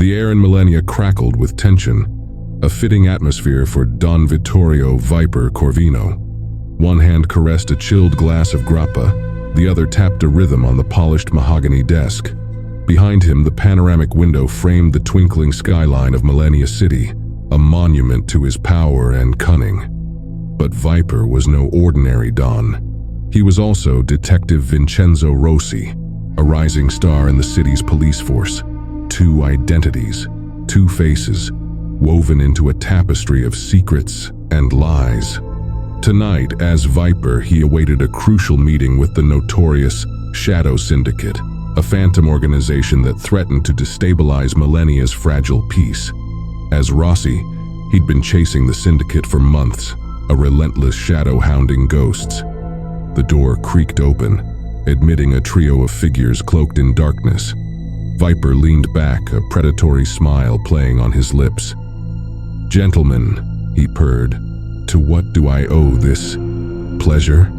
The air in Milenia crackled with tension, a fitting atmosphere for Don Vittorio Viper Corvino. One hand caressed a chilled glass of grappa, the other tapped a rhythm on the polished mahogany desk. Behind him, the panoramic window framed the twinkling skyline of Milenia City, a monument to his power and cunning. But Viper was no ordinary Don. He was also Detective Vincenzo Rossi, a rising star in the city's police force. Two identities, two faces, woven into a tapestry of secrets and lies. Tonight, as Viper, he awaited a crucial meeting with the notorious Shadow Syndicate, a phantom organization that threatened to destabilize Milenia's fragile peace. As Rossi, he'd been chasing the syndicate for months, a relentless shadow hounding ghosts. The door creaked open, admitting a trio of figures cloaked in darkness. Viper leaned back, a predatory smile playing on his lips. "Gentlemen," he purred, "to what do I owe this pleasure?"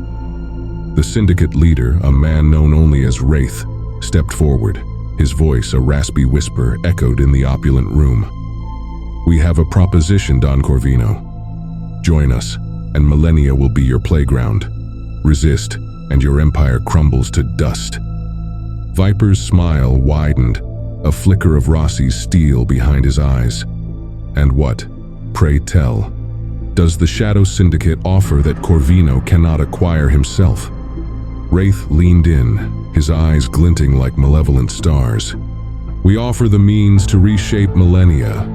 The syndicate leader, a man known only as Wraith, stepped forward. His voice, a raspy whisper, echoed in the opulent room. "We have a proposition, Don Corvino. Join us, and Milenia will be your playground. Resist, and your empire crumbles to dust." Viper's smile widened, a flicker of Rossi's steel behind his eyes. "And what, pray tell, does the Shadow Syndicate offer that Corvino cannot acquire himself?" Wraith leaned in, his eyes glinting like malevolent stars. "We offer the means to reshape Milenia,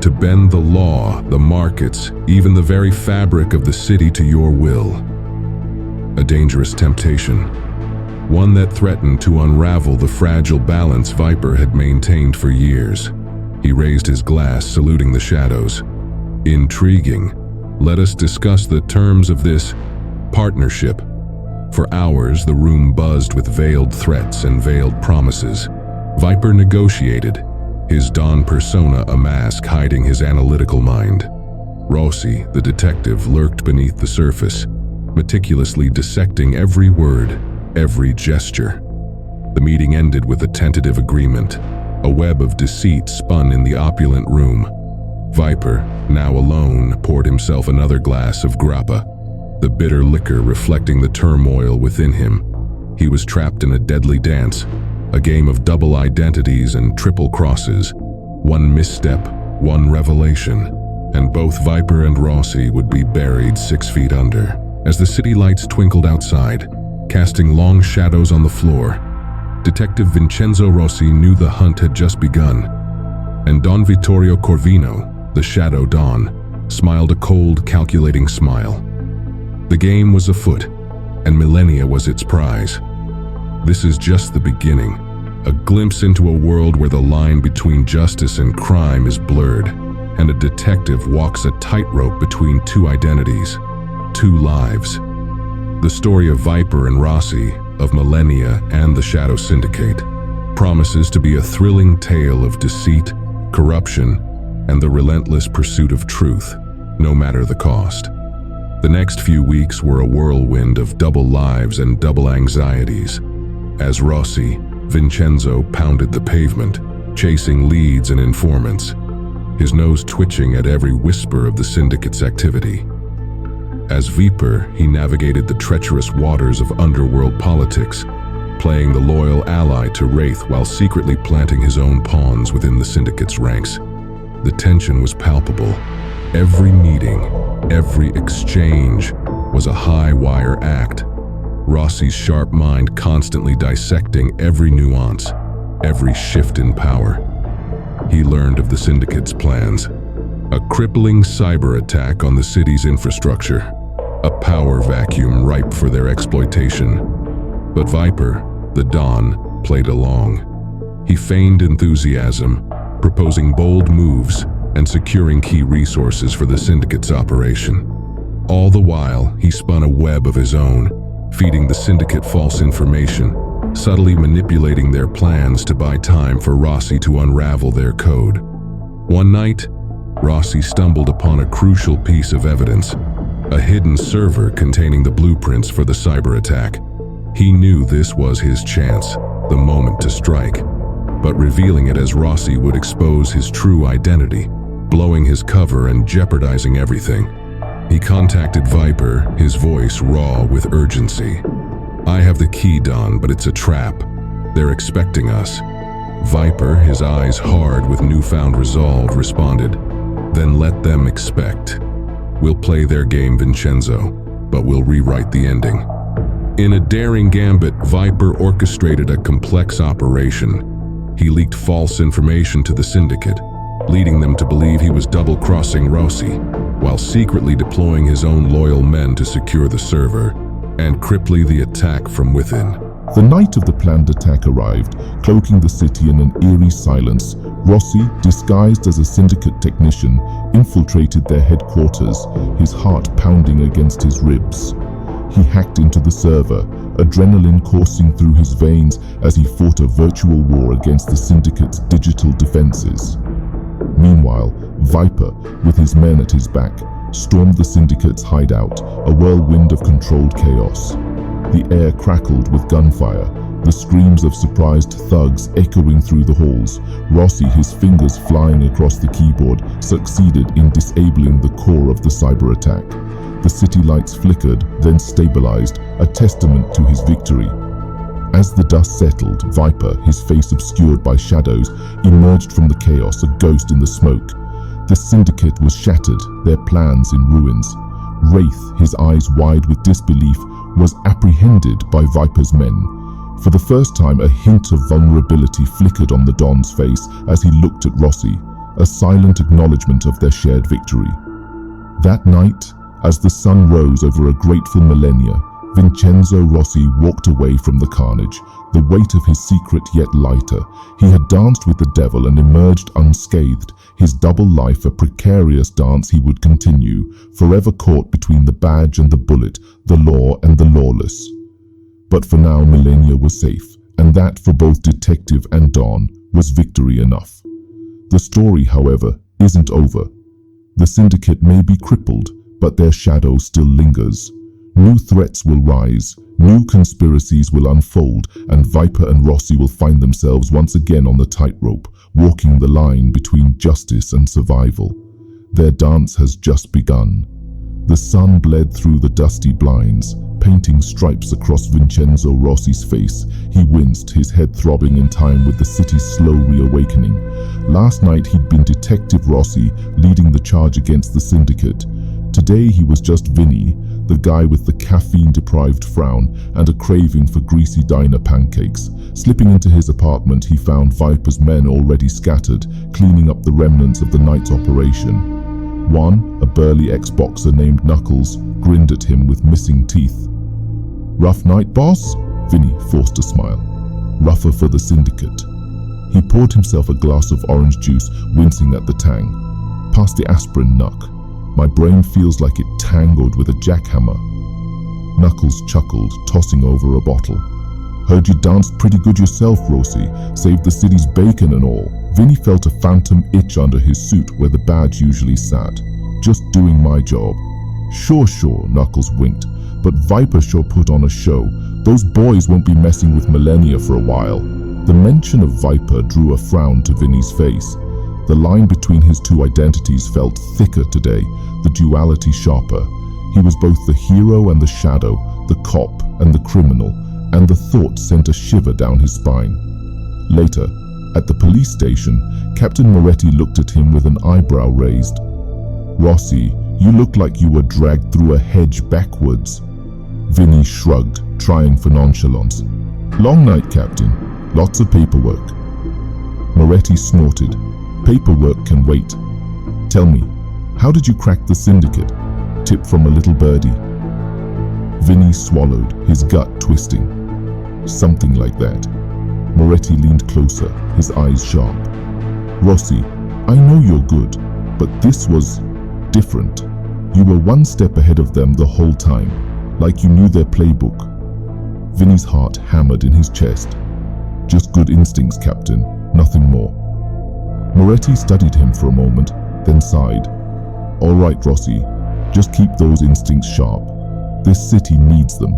to bend the law, the markets, even the very fabric of the city to your will. A dangerous temptation, one that threatened to unravel the fragile balance Viper had maintained for years." He raised his glass, saluting the shadows. "Intriguing. Let us discuss the terms of this partnership." For hours, the room buzzed with veiled threats and veiled promises. Viper negotiated, his Don persona a mask hiding his analytical mind. Rossi, the detective, lurked beneath the surface, meticulously dissecting every word, every gesture. The meeting ended with a tentative agreement. A web of deceit spun in the opulent room. Viper, now alone, poured himself another glass of grappa, the bitter liquor reflecting the turmoil within him. He was trapped in a deadly dance, a game of double identities and triple crosses. One misstep, one revelation, and both Viper and Rossi would be buried 6 feet under. As the city lights twinkled outside, casting long shadows on the floor, Detective Vincenzo Rossi knew the hunt had just begun. And Don Vittorio Corvino, the Shadow Don, smiled a cold, calculating smile. The game was afoot, and Milenia was its prize. This is just the beginning, a glimpse into a world where the line between justice and crime is blurred, and a detective walks a tightrope between two identities, two lives. The story of Viper and Rossi, of Milenia and the Shadow Syndicate, promises to be a thrilling tale of deceit, corruption, and the relentless pursuit of truth, no matter the cost. The next few weeks were a whirlwind of double lives and double anxieties. As Rossi, Vincenzo pounded the pavement, chasing leads and informants, his nose twitching at every whisper of the syndicate's activity. As Viper, he navigated the treacherous waters of underworld politics, playing the loyal ally to Wraith while secretly planting his own pawns within the syndicate's ranks. The tension was palpable. Every meeting, every exchange was a high-wire act. Rossi's sharp mind constantly dissecting every nuance, every shift in power. He learned of the syndicate's plans. A crippling cyber attack on the city's infrastructure, a power vacuum ripe for their exploitation. But Viper, the Don, played along. He feigned enthusiasm, proposing bold moves and securing key resources for the syndicate's operation. All the while, he spun a web of his own, feeding the syndicate false information, subtly manipulating their plans to buy time for Rossi to unravel their code. One night, Rossi stumbled upon a crucial piece of evidence, a hidden server containing the blueprints for the cyber attack. He knew this was his chance, the moment to strike. but revealing it as Rossi would expose his true identity, blowing his cover and jeopardizing everything. He contacted Viper, his voice raw with urgency. "I have the key, Don, but it's a trap. They're expecting us." Viper, his eyes hard with newfound resolve, responded, "Then let them expect. We'll play their game, Vincenzo, but we'll rewrite the ending." In a daring gambit, Viper orchestrated a complex operation. He leaked false information to the syndicate, leading them to believe he was double-crossing Rossi, while secretly deploying his own loyal men to secure the server and cripple the attack from within. The night of the planned attack arrived, cloaking the city in an eerie silence. Rossi, disguised as a syndicate technician, infiltrated their headquarters, his heart pounding against his ribs. He hacked into the server, adrenaline coursing through his veins as he fought a virtual war against the syndicate's digital defenses. Meanwhile, Viper, with his men at his back, stormed the syndicate's hideout, a whirlwind of controlled chaos. The air crackled with gunfire, the screams of surprised thugs echoing through the halls. Rossi, his fingers flying across the keyboard, succeeded in disabling the core of the cyber attack. The city lights flickered, then stabilized, a testament to his victory. As the dust settled, Viper, his face obscured by shadows, emerged from the chaos, a ghost in the smoke. The syndicate was shattered, their plans in ruins. Wraith, his eyes wide with disbelief, was apprehended by Viper's men. For the first time, a hint of vulnerability flickered on the Don's face as he looked at Rossi, a silent acknowledgement of their shared victory. That night, as the sun rose over a grateful Milenia, Vincenzo Rossi walked away from the carnage, the weight of his secret yet lighter. He had danced with the devil and emerged unscathed, his double life a precarious dance he would continue, forever caught between the badge and the bullet, the law and the lawless. But for now, Milenia was safe, and that for both Detective and Don was victory enough. The story, however, isn't over. The syndicate may be crippled, but their shadow still lingers. New threats will rise, new conspiracies will unfold, and Viper and Rossi will find themselves once again on the tightrope, walking the line between justice and survival. Their dance has just begun. The sun bled through the dusty blinds, painting stripes across Vincenzo Rossi's face. He winced, his head throbbing in time with the city's slow reawakening. Last night he'd been Detective Rossi, leading the charge against the syndicate. Today he was just Vinny, the guy with the caffeine-deprived frown and a craving for greasy diner pancakes. Slipping into his apartment, he found Viper's men already scattered, cleaning up the remnants of the night's operation. One, a burly ex-boxer named Knuckles, grinned at him with missing teeth. "Rough night, boss?" Vinny forced a smile. "Rougher for the syndicate." He poured himself a glass of orange juice, wincing at the tang. "Pass the aspirin, Knuck. My brain feels like it tangled with a jackhammer." Knuckles chuckled, tossing over a bottle. "Heard you danced pretty good yourself, Rossi. Saved the city's bacon and all." Vinny felt a phantom itch under his suit where the badge usually sat. "Just doing my job." Sure, Knuckles winked. "But Viper sure put on a show. Those boys won't be messing with Milenia for a while." The mention of Viper drew a frown to Vinny's face. The line between his two identities felt thicker today, the duality sharper. He was both the hero and the shadow, the cop and the criminal, and the thought sent a shiver down his spine. Later, at the police station, Captain Moretti looked at him with an eyebrow raised. "Rossi, you look like you were dragged through a hedge backwards." Vinny shrugged, trying for nonchalance. "Long night, Captain. Lots of paperwork." Moretti snorted. "Paperwork can wait. Tell me, how did you crack the syndicate?" Tip from a little birdie. Vinny swallowed, his gut twisting. "Something like that." Moretti leaned closer, his eyes sharp. "Rossi, I know you're good, but this was different. You were one step ahead of them the whole time, like you knew their playbook." Vinny's heart hammered in his chest. "Just good instincts, Captain, nothing more." Moretti studied him for a moment, then sighed. "All right, Rossi, just keep those instincts sharp. This city needs them."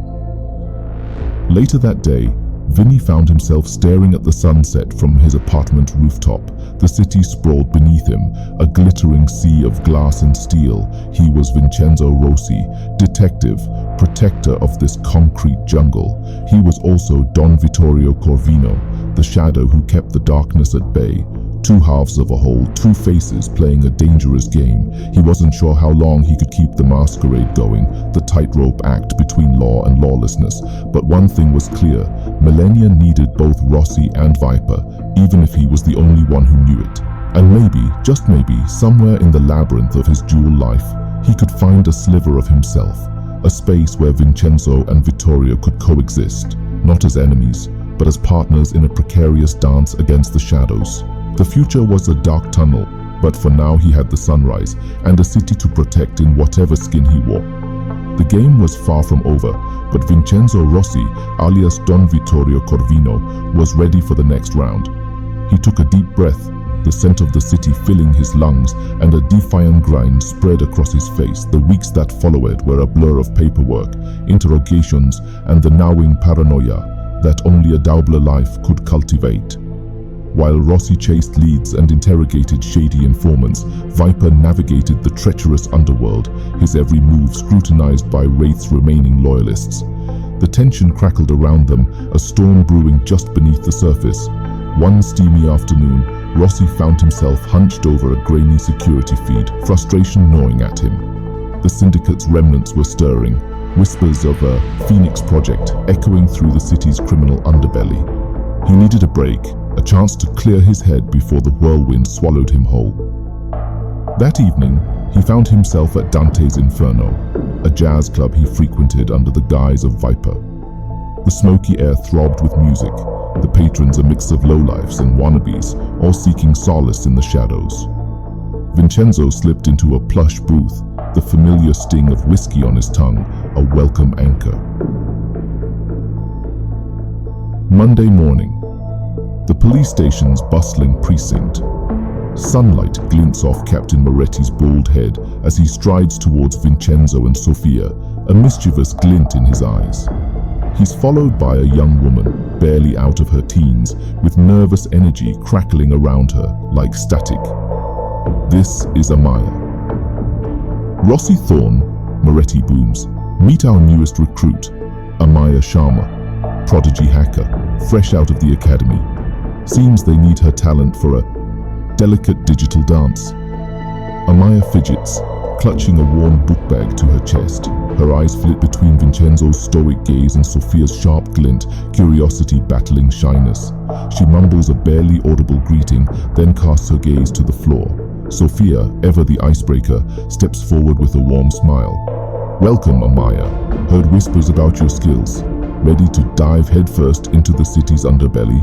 Later that day, Vinny found himself staring at the sunset from his apartment rooftop. The city sprawled beneath him, a glittering sea of glass and steel. He was Vincenzo Rossi, detective, protector of this concrete jungle. He was also Don Vittorio Corvino, the shadow who kept the darkness at bay. Two halves of a whole, two faces playing a dangerous game. He wasn't sure how long he could keep the masquerade going, the tightrope act between law and lawlessness. But one thing was clear, Milenia needed both Rossi and Viper, even if he was the only one who knew it. And maybe, just maybe, somewhere in the labyrinth of his dual life, he could find a sliver of himself, a space where Vincenzo and Vittorio could coexist, not as enemies, but as partners in a precarious dance against the shadows. The future was a dark tunnel, but for now he had the sunrise and a city to protect in whatever skin he wore. The game was far from over, but Vincenzo Rossi, alias Don Vittorio Corvino, was ready for the next round. He took a deep breath, the scent of the city filling his lungs, and a defiant grin spread across his face. The weeks that followed were a blur of paperwork, interrogations, and the gnawing paranoia that only a doubler life could cultivate. While Rossi chased leads and interrogated shady informants, Viper navigated the treacherous underworld, his every move scrutinized by Wraith's remaining loyalists. The tension crackled around them, a storm brewing just beneath the surface. One steamy afternoon, Rossi found himself hunched over a grainy security feed, frustration gnawing at him. The syndicate's remnants were stirring, whispers of a Phoenix project echoing through the city's criminal underbelly. He needed a break, a chance to clear his head before the whirlwind swallowed him whole. That evening, he found himself at Dante's Inferno, a jazz club he frequented under the guise of Viper. The smoky air throbbed with music, the patrons a mix of lowlifes and wannabes, all seeking solace in the shadows. Vincenzo slipped into a plush booth, the familiar sting of whiskey on his tongue, a welcome anchor. Monday morning. The police station's bustling precinct. Sunlight glints off Captain Moretti's bald head as he strides towards Vincenzo and Sofia, a mischievous glint in his eyes. He's followed by a young woman, barely out of her teens, with nervous energy crackling around her like static. This is Amaya. Rossi Thorne, Moretti booms. Meet our newest recruit, Amaya Sharma, prodigy hacker, fresh out of the academy. Seems they need her talent for a delicate digital dance. Amaya fidgets, clutching a warm book bag to her chest. Her eyes flit between Vincenzo's stoic gaze and Sofia's sharp glint, curiosity battling shyness. She mumbles a barely audible greeting, then casts her gaze to the floor. Sofia, ever the icebreaker, steps forward with a warm smile. Welcome, Amaya. Heard whispers about your skills. Ready to dive headfirst into the city's underbelly?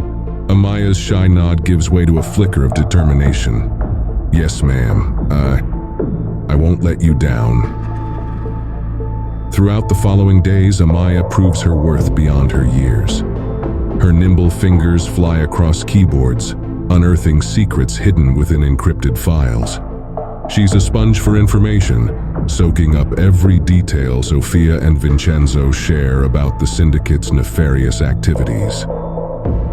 Amaya's shy nod gives way to a flicker of determination. Yes, ma'am. I won't let you down. Throughout the following days, Amaya proves her worth beyond her years. Her nimble fingers fly across keyboards, unearthing secrets hidden within encrypted files. She's a sponge for information, soaking up every detail Sofia and Vincenzo share about the syndicate's nefarious activities.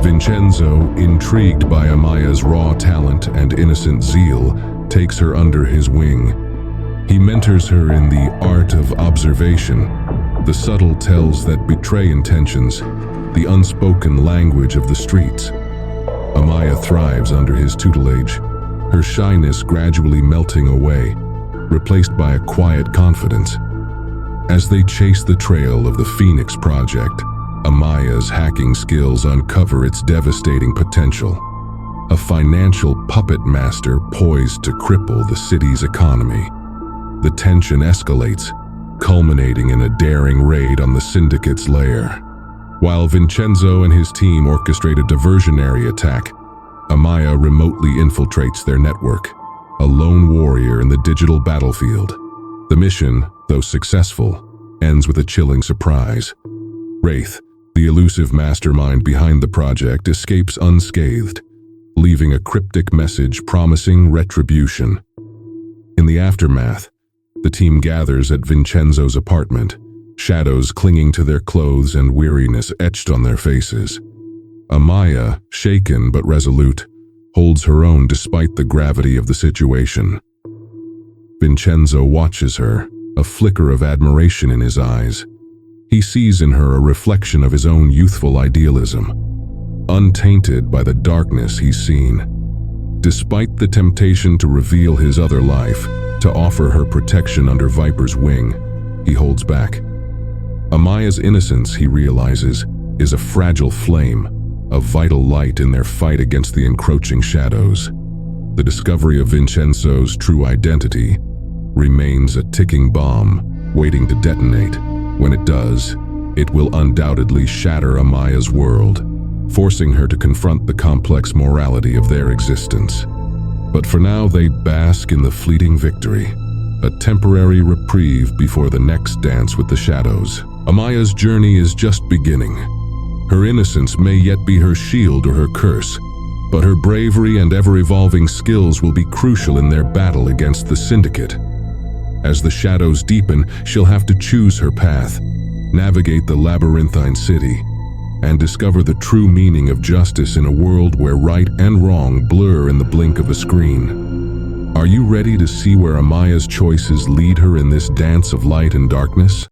Vincenzo, intrigued by Amaya's raw talent and innocent zeal, takes her under his wing. He mentors her in the art of observation, the subtle tells that betray intentions, the unspoken language of the streets. Amaya thrives under his tutelage, her shyness gradually melting away, replaced by a quiet confidence. As they chase the trail of the Phoenix Project, Amaya's hacking skills uncover its devastating potential. A financial puppet master poised to cripple the city's economy. The tension escalates, culminating in a daring raid on the syndicate's lair. While Vincenzo and his team orchestrate a diversionary attack, Amaya remotely infiltrates their network, a lone warrior in the digital battlefield. The mission, though successful, ends with a chilling surprise. Wraith, the elusive mastermind behind the project, escapes unscathed, leaving a cryptic message promising retribution. In the aftermath, the team gathers at Vincenzo's apartment, shadows clinging to their clothes and weariness etched on their faces. Amaya, shaken but resolute, holds her own despite the gravity of the situation. Vincenzo watches her, a flicker of admiration in his eyes. He sees in her a reflection of his own youthful idealism, untainted by the darkness he's seen. Despite the temptation to reveal his other life, to offer her protection under Viper's wing, he holds back. Amaya's innocence, he realizes, is a fragile flame, a vital light in their fight against the encroaching shadows. The discovery of Vincenzo's true identity remains a ticking bomb, waiting to detonate. When it does, it will undoubtedly shatter Amaya's world, forcing her to confront the complex morality of their existence. But for now, they bask in the fleeting victory, a temporary reprieve before the next dance with the shadows. Amaya's journey is just beginning. Her innocence may yet be her shield or her curse, but her bravery and ever-evolving skills will be crucial in their battle against the Syndicate. As the shadows deepen, she'll have to choose her path, navigate the labyrinthine city, and discover the true meaning of justice in a world where right and wrong blur in the blink of a screen. Are you ready to see where Amaya's choices lead her in this dance of light and darkness?